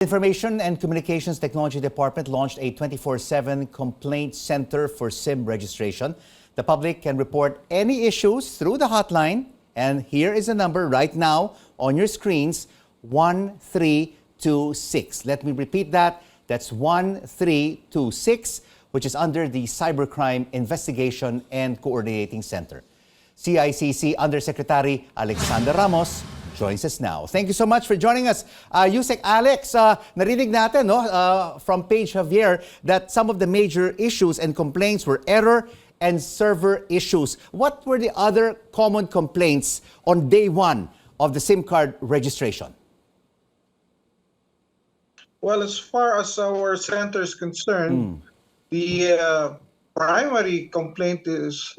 Information and Communications Technology Department launched a 24/7 complaint center for SIM registration. The public can report any issues through the hotline, and here is the number right now on your screens: 1326. Let me repeat that. That's 1326, which is under the Cybercrime Investigation and Coordinating Center. CICC Undersecretary Alexander Ramos joins us now. Thank you so much for joining us. Yusek Alex, narinig natin from Page Javier that some of the major issues and complaints were error and server issues. What were the other common complaints on day one of the SIM card registration? Well, as far as our center is concerned, the primary complaint is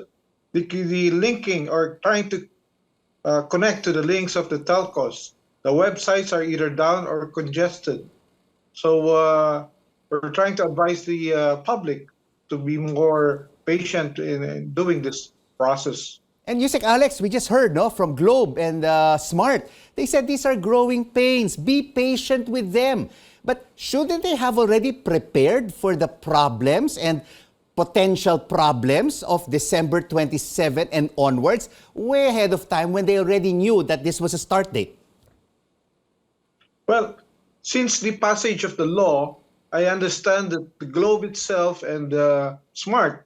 the linking or trying to connect to the links of the telcos. The websites are either down or congested. So we're trying to advise the public to be more patient in doing this process. And Yusek Alex, we just heard from Globe and Smart. They said these are growing pains. Be patient with them. But shouldn't they have already prepared for the problems and potential problems of December 27 and onwards, way ahead of time when they already knew that this was a start date? Well, since the passage of the law, I understand that the Globe itself and Smart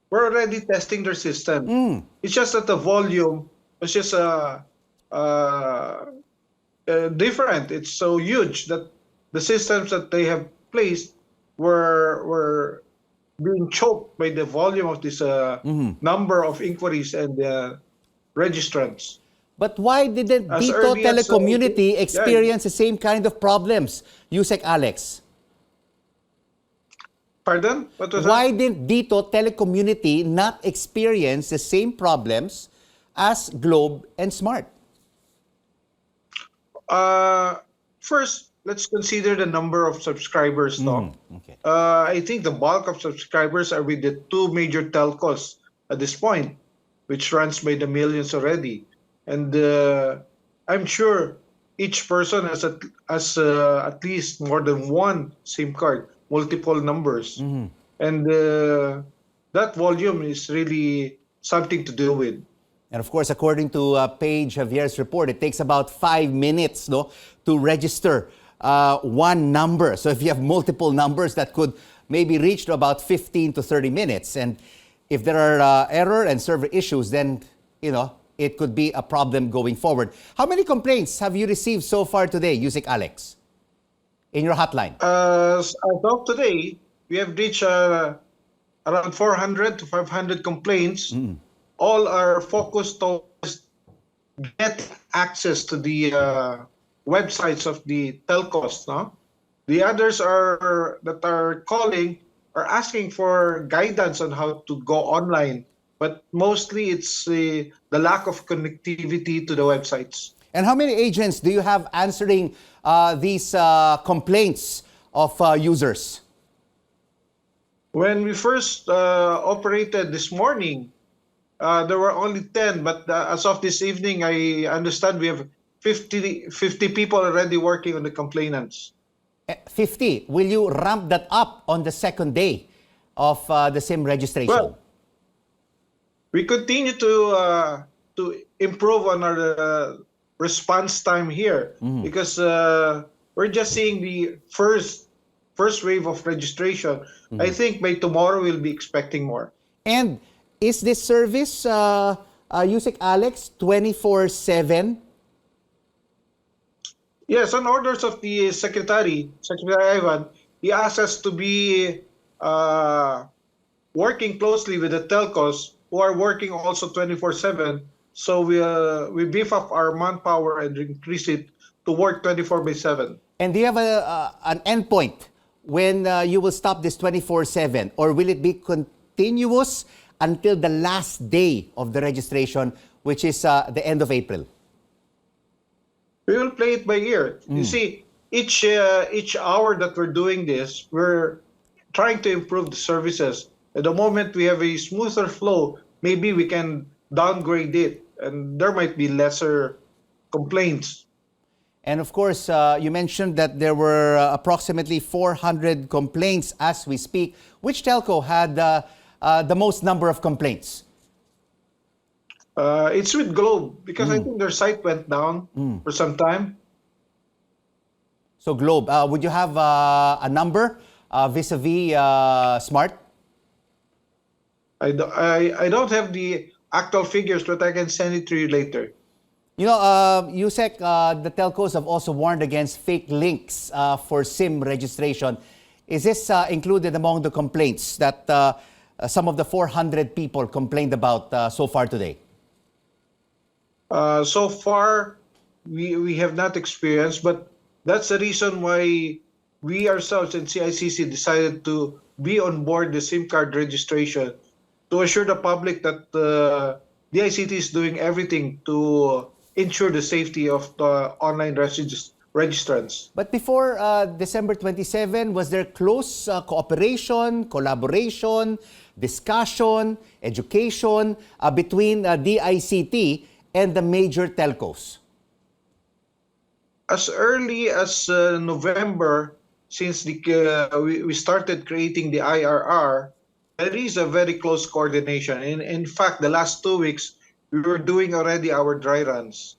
were already testing their system. It's just that the volume was just different. It's so huge that the systems that they have placed were being choked by the volume of this number of inquiries and registrants. But why didn't Dito Telecommunity experience the same kind of problems, Yusek Alex? Pardon? What was Why didn't Dito Telecommunity not experience the same problems as Globe and Smart? First, let's consider the number of subscribers. Okay. I think the bulk of subscribers are with the two major telcos at this point, which runs by the millions already. And I'm sure each person has at least more than one SIM card, multiple numbers. And that volume is really something to deal with. And of course, according to Page Javier's report, it takes about 5 minutes to register one number. So if you have multiple numbers, that could maybe reach to about 15 to 30 minutes. And if there are error and server issues, then, it could be a problem going forward. How many complaints have you received so far today, Yusek Alex, in your hotline? As of today, we have reached around 400 to 500 complaints. All are focused towards get access to the websites of the telcos. The others that are calling are asking for guidance on how to go online, but mostly it's the lack of connectivity to the websites. And how many agents do you have answering these complaints of users? When we first operated this morning, there were only 10, but as of this evening, I understand we have 50 people already working on the complainants. 50. Will you ramp that up on the second day of the SIM registration? Well, we continue to improve on our response time here because we're just seeing the first wave of registration. I think by tomorrow we'll be expecting more. And is this service, Yusek Alex, 24/7? Yes, on orders of the Secretary Ivan, he asked us to be working closely with the telcos who are working also 24/7. So we beef up our manpower and increase it to work 24/7. And do you have an endpoint when you will stop this 24/7? Or will it be continuous until the last day of the registration, which is the end of April? We will play it by ear. You see, each hour that we're doing this, we're trying to improve the services. At the moment we have a smoother flow, maybe we can downgrade it, and there might be lesser complaints. And of course, you mentioned that there were approximately 400 complaints as we speak. Which telco had the most number of complaints? It's with Globe because I think their site went down for some time. So Globe, would you have a number vis-a-vis Smart? I don't have the actual figures, but I can send it to you later. You know, USEC, the telcos have also warned against fake links for SIM registration. Is this included among the complaints that some of the 400 people complained about so far today? So far, we have not experienced, but that's the reason why we ourselves in CICC decided to be on board the SIM card registration to assure the public that DICT is doing everything to ensure the safety of the online registrants. But before December 27, was there close cooperation, collaboration, discussion, education between DICT and the major telcos? As early as November, since we started creating the IRR, there is a very close coordination. In fact, the last 2 weeks, we were doing already our dry runs.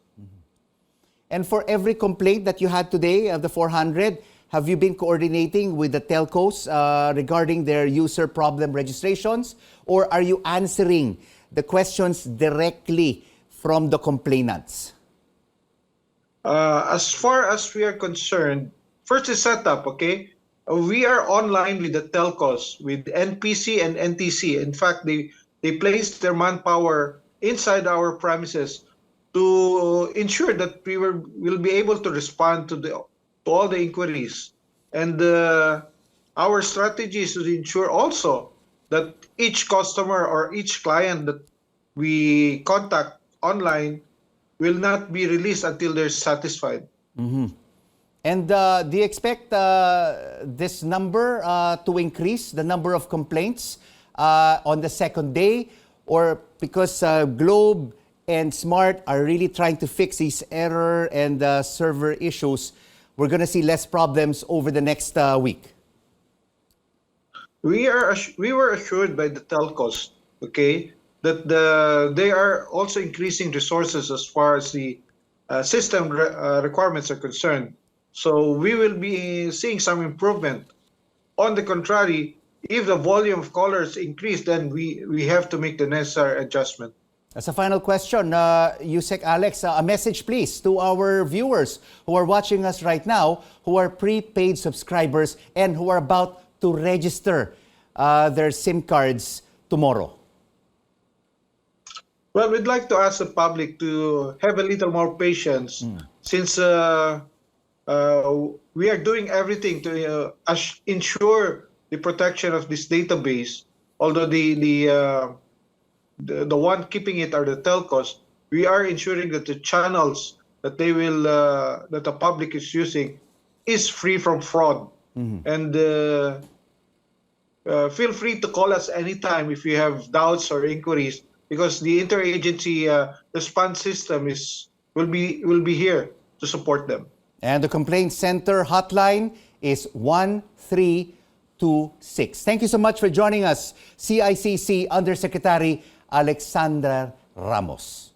And for every complaint that you had today of the 400, have you been coordinating with the telcos regarding their user problem registrations? Or are you answering the questions directly from the complainants? As far as we are concerned, first is setup, okay? We are online with the telcos, with NPC and NTC. In fact, they placed their manpower inside our premises to ensure that we will be able to respond to all the inquiries. And our strategy is to ensure also that each customer or each client that we contact online will not be released until they're satisfied. And do you expect this number to increase, the number of complaints on the second day? Or because Globe and Smart are really trying to fix these error and server issues, we're going to see less problems over the next week? We were assured by the telcos, okay, that they are also increasing resources as far as the system requirements are concerned. So we will be seeing some improvement. On the contrary, if the volume of callers increase, then we have to make the necessary adjustment. As a final question, USEC Alex, a message please to our viewers who are watching us right now, who are prepaid subscribers and who are about to register their SIM cards tomorrow. Well, we'd like to ask the public to have a little more patience since we are doing everything to ensure the protection of this database. Although the one keeping it are the telcos, we are ensuring that the channels that that the public is using is free from fraud. And feel free to call us anytime if you have doubts or inquiries, because the interagency response system will be here to support them. And the complaint center hotline is 1326. Thank you so much for joining us, CICC Undersecretary Alexander Ramos.